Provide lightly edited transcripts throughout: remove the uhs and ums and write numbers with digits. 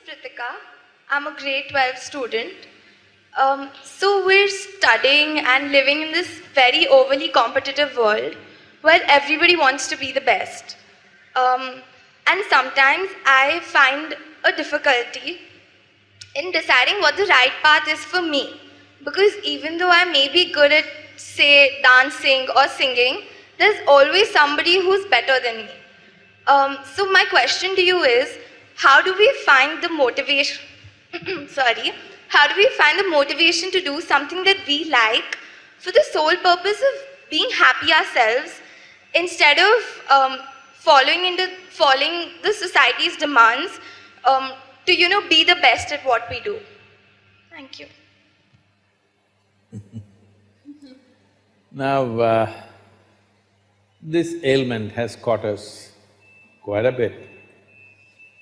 Pritika. I'm a grade 12 student. So we're studying and living in this very overly competitive world where everybody wants to be the best. Um, and sometimes I find a difficulty in deciding what the right path is for me. Because even though I may be good at, say, dancing or singing, there's always somebody who's better than me. So my question to you is, how do we find the motivation, sorry, how do we find the motivation to do something that we like for the sole purpose of being happy ourselves instead of following the society's demands to, be the best at what we do? Thank you. Now, this ailment has caught us quite a bit.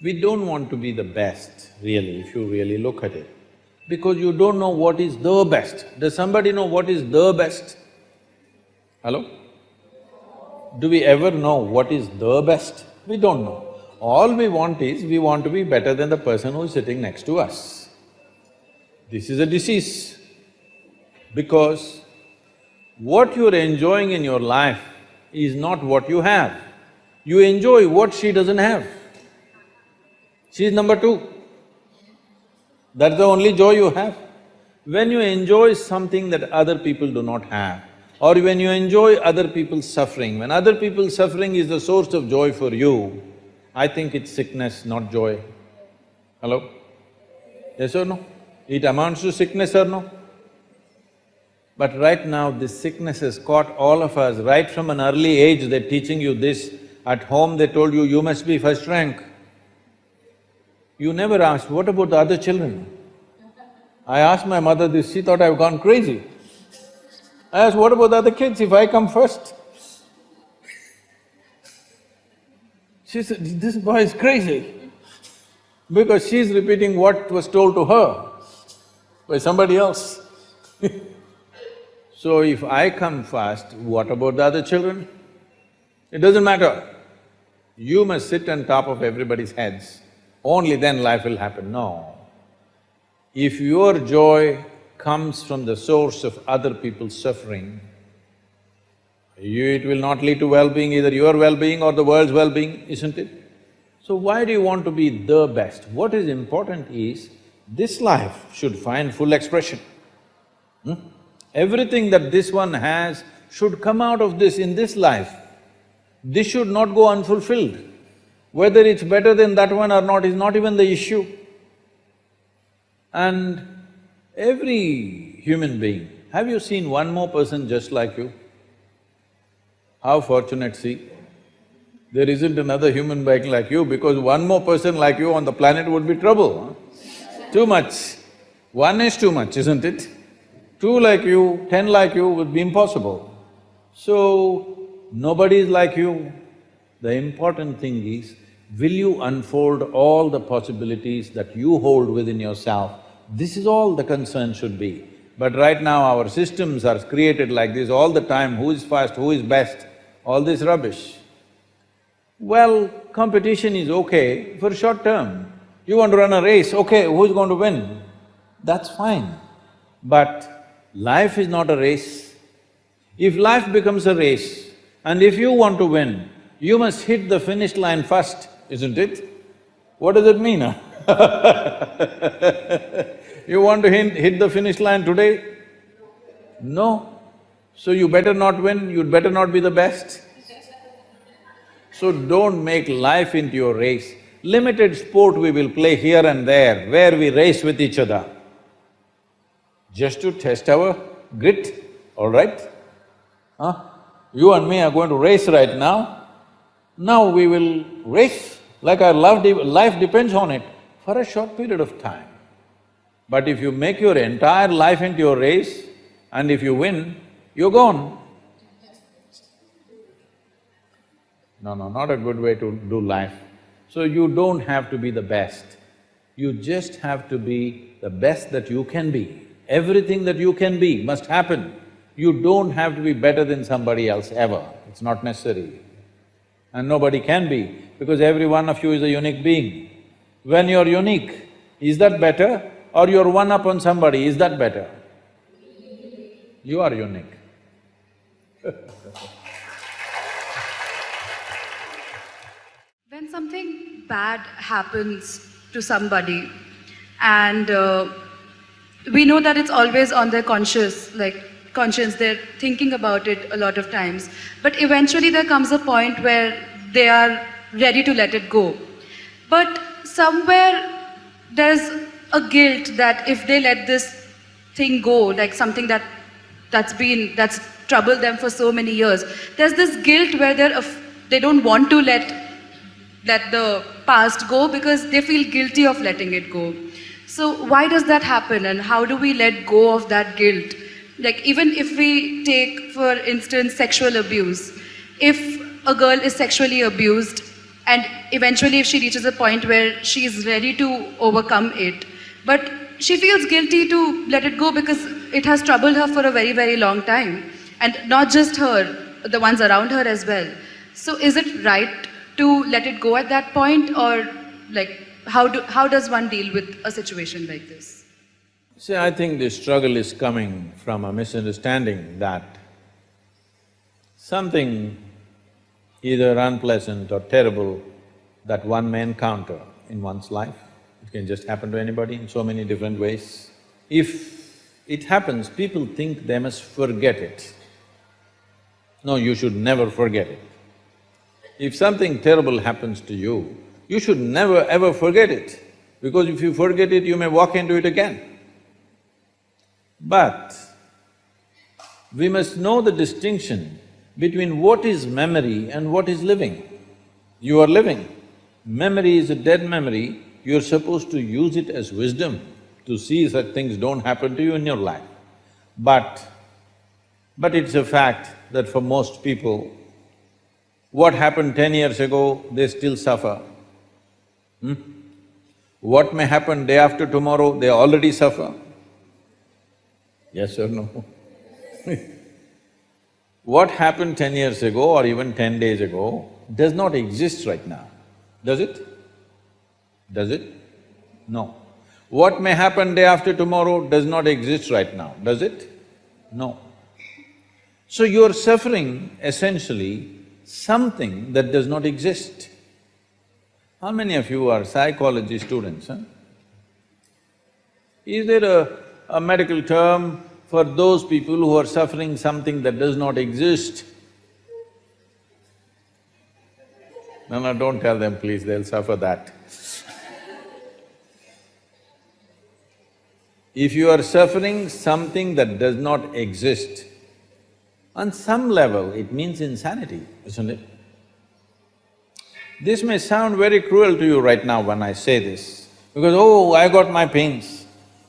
We don't want to be the best, really, if you really look at it, because you don't know what is the best. Does somebody know what is the best? Hello? Do we ever know what is the best? We don't know. All we want is, we want to be better than the person who is sitting next to us. This is a disease, because what you're enjoying in your life is not what you have. You enjoy what she doesn't have. She's number two. That's the only joy you have. When you enjoy something that other people do not have, or when you enjoy other people's suffering, when other people's suffering is the source of joy for you, I think it's sickness, not joy. Hello? Yes or no? It amounts to sickness or no? But right now, this sickness has caught all of us. Right from an early age, they're teaching you this. At home, they told you, you must be first rank. You never asked, what about the other children? I asked my mother this, she thought I've gone crazy. I asked, what about the other kids if I come first? She said, this boy is crazy, because she's repeating what was told to her by somebody else. So if I come first, what about the other children? It doesn't matter. You must sit on top of everybody's heads, only then life will happen. No. If your joy comes from the source of other people's suffering, it will not lead to well-being, either your well-being or the world's well-being, isn't it? So why do you want to be the best? What is important is, this life should find full expression. Everything that this one has should come out of this in this life. This should not go unfulfilled. Whether it's better than that one or not is not even the issue. And every human being, have you seen one more person just like you? How fortunate, see? There isn't another human being like you, because one more person like you on the planet would be trouble, huh? Too much. One is too much, isn't it? Two like you, 10 like you would be impossible. So, nobody is like you. The important thing is, will you unfold all the possibilities that you hold within yourself? This is all the concern should be. But right now our systems are created like this all the time, who is fast, who is best, all this rubbish. Well, competition is okay for short term. You want to run a race, okay, who's going to win? That's fine. But life is not a race. If life becomes a race, and if you want to win, you must hit the finish line first, isn't it? What does it mean, huh? You want to hit the finish line today? No. So you better not win, you'd better not be the best. So don't make life into your race. Limited sport we will play here and there, where we race with each other, just to test our grit, all right? Huh? You and me are going to race right now. Now we will race like our life depends on it for a short period of time. But if you make your entire life into your race, and if you win, you're gone. No, not a good way to do life. So you don't have to be the best, you just have to be the best that you can be. Everything that you can be must happen. You don't have to be better than somebody else ever, it's not necessary. And nobody can be, because every one of you is a unique being. When you're unique, Is that better? Or you're one up on somebody, is that better? You are unique. When something bad happens to somebody and we know that it's always on their conscience, they're thinking about it a lot of times, but eventually there comes a point where they are ready to let it go. But somewhere there's a guilt that if they let this thing go, like something that's troubled them for so many years, there's this guilt where they don't want to let the past go because they feel guilty of letting it go. So why does that happen, and how do we let go of that guilt? Like, even if we take, for instance, sexual abuse, if a girl is sexually abused and eventually if she reaches a point where she is ready to overcome it, but she feels guilty to let it go because it has troubled her for a very, very long time, and not just her, the ones around her as well. So is it right to let it go at that point, or like how does one deal with a situation like this? See, I think the struggle is coming from a misunderstanding that something either unpleasant or terrible that one may encounter in one's life, it can just happen to anybody in so many different ways. If it happens, people think they must forget it. No, you should never forget it. If something terrible happens to you, you should never ever forget it, because if you forget it, you may walk into it again. But we must know the distinction between what is memory and what is living. You are living. Memory is a dead memory, you're supposed to use it as wisdom to see such things don't happen to you in your life. But it's a fact that for most people, what happened 10 years ago, they still suffer. What may happen day after tomorrow, they already suffer. Yes or no? What happened 10 years ago or even 10 days ago does not exist right now, does it? Does it? No. What may happen day after tomorrow does not exist right now, does it? No. So you're suffering essentially something that does not exist. How many of you are psychology students, huh? Is there a medical term for those people who are suffering something that does not exist? No, don't tell them please, they'll suffer that. If you are suffering something that does not exist, on some level it means insanity, isn't it? This may sound very cruel to you right now when I say this, because, oh, I got my pains.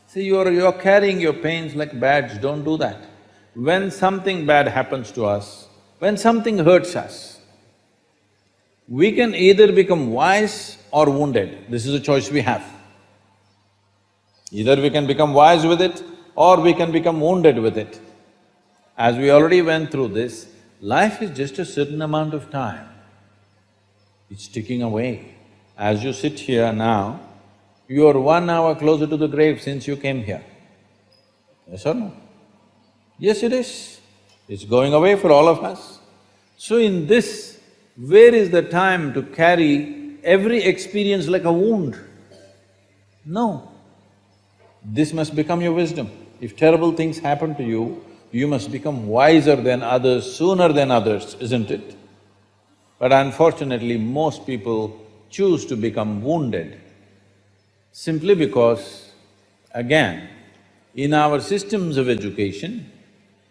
See, you're carrying your pains like badge, don't do that. When something bad happens to us, when something hurts us, we can either become wise or wounded. This is a choice we have. Either we can become wise with it or we can become wounded with it. As we already went through this, life is just a certain amount of time. It's ticking away. As you sit here now, you are 1 hour closer to the grave since you came here. Yes or no? Yes, it is. It's going away for all of us. So in this, where is the time to carry every experience like a wound? No. This must become your wisdom. If terrible things happen to you, you must become wiser than others, sooner than others, isn't it? But unfortunately, most people choose to become wounded simply because, again, in our systems of education,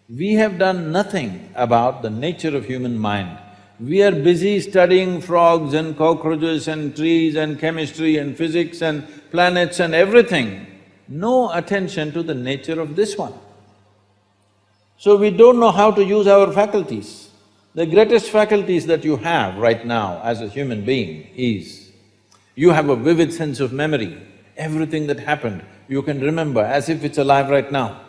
we have done nothing about the nature of human mind. We are busy studying frogs and cockroaches and trees and chemistry and physics and planets and everything. No attention to the nature of this one. So we don't know how to use our faculties. The greatest faculties that you have right now as a human being is, you have a vivid sense of memory. Everything that happened, you can remember as if it's alive right now.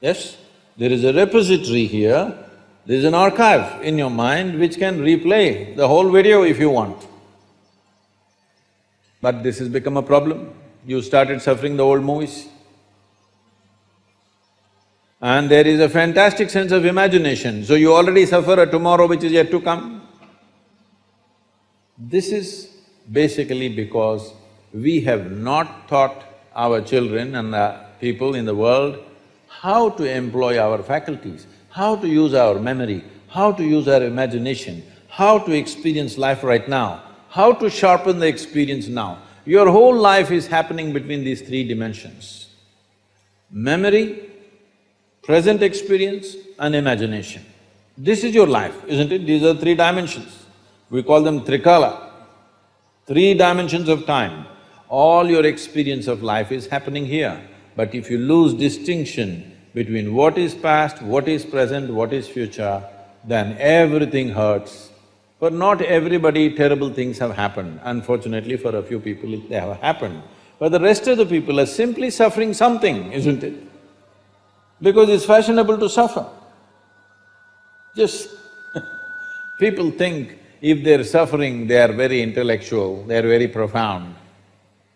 Yes? There is a repository here, there is an archive in your mind which can replay the whole video if you want. But this has become a problem. you started suffering the old movies. And there is a fantastic sense of imagination, so you already suffer a tomorrow which is yet to come. This is basically because we have not taught our children and the people in the world how to employ our faculties, how to use our memory, how to use our imagination, how to experience life right now, how to sharpen the experience now. Your whole life is happening between these three dimensions: memory, present experience and imagination. This is your life, isn't it? These are three dimensions. We call them trikala, three dimensions of time. All your experience of life is happening here. But if you lose distinction between what is past, what is present, what is future, then everything hurts. For not everybody, terrible things have happened. Unfortunately, for a few people, they have happened. But the rest of the people are simply suffering something, isn't it? Because it's fashionable to suffer. Just people think if they're suffering, they are very intellectual, they're very profound.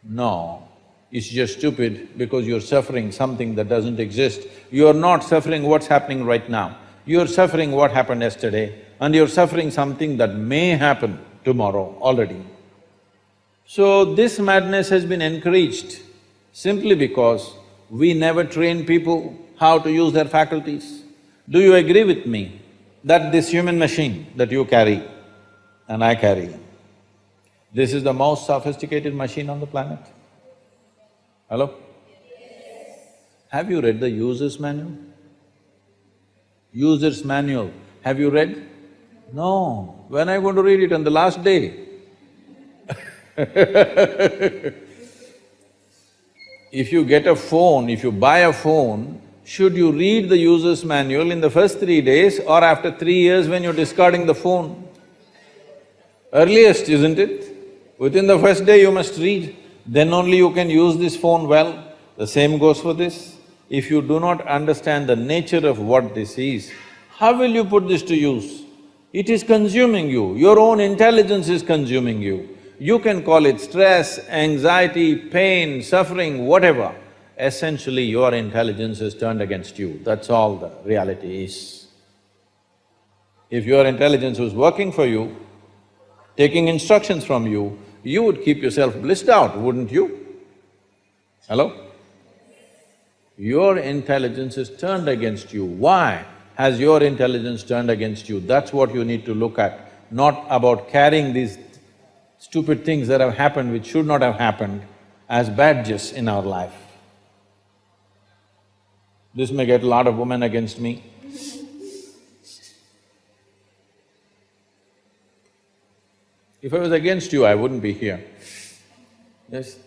No, it's just stupid because you're suffering something that doesn't exist. You're not suffering what's happening right now. You're suffering what happened yesterday and you're suffering something that may happen tomorrow already. So this madness has been encouraged simply because we never train people how to use their faculties. Do you agree with me that this human machine that you carry and I carry, this is the most sophisticated machine on the planet? Hello? Have you read the user's manual? User's manual, have you read? No. When are you going to read it? On the last day? If you get a phone, if you buy a phone, should you read the user's manual in the first 3 days or after 3 years when you're discarding the phone? Earliest, isn't it? Within the first day you must read, then only you can use this phone well. The same goes for this. If you do not understand the nature of what this is, how will you put this to use? It is consuming you, your own intelligence is consuming you. You can call it stress, anxiety, pain, suffering, whatever. Essentially, your intelligence is turned against you, that's all the reality is. If your intelligence was working for you, taking instructions from you, you would keep yourself blissed out, wouldn't you? Hello? Your intelligence is turned against you. Why has your intelligence turned against you? That's what you need to look at, not about carrying these stupid things that have happened which should not have happened as badges in our life. This may get a lot of women against me. If I was against you, I wouldn't be here. Yes?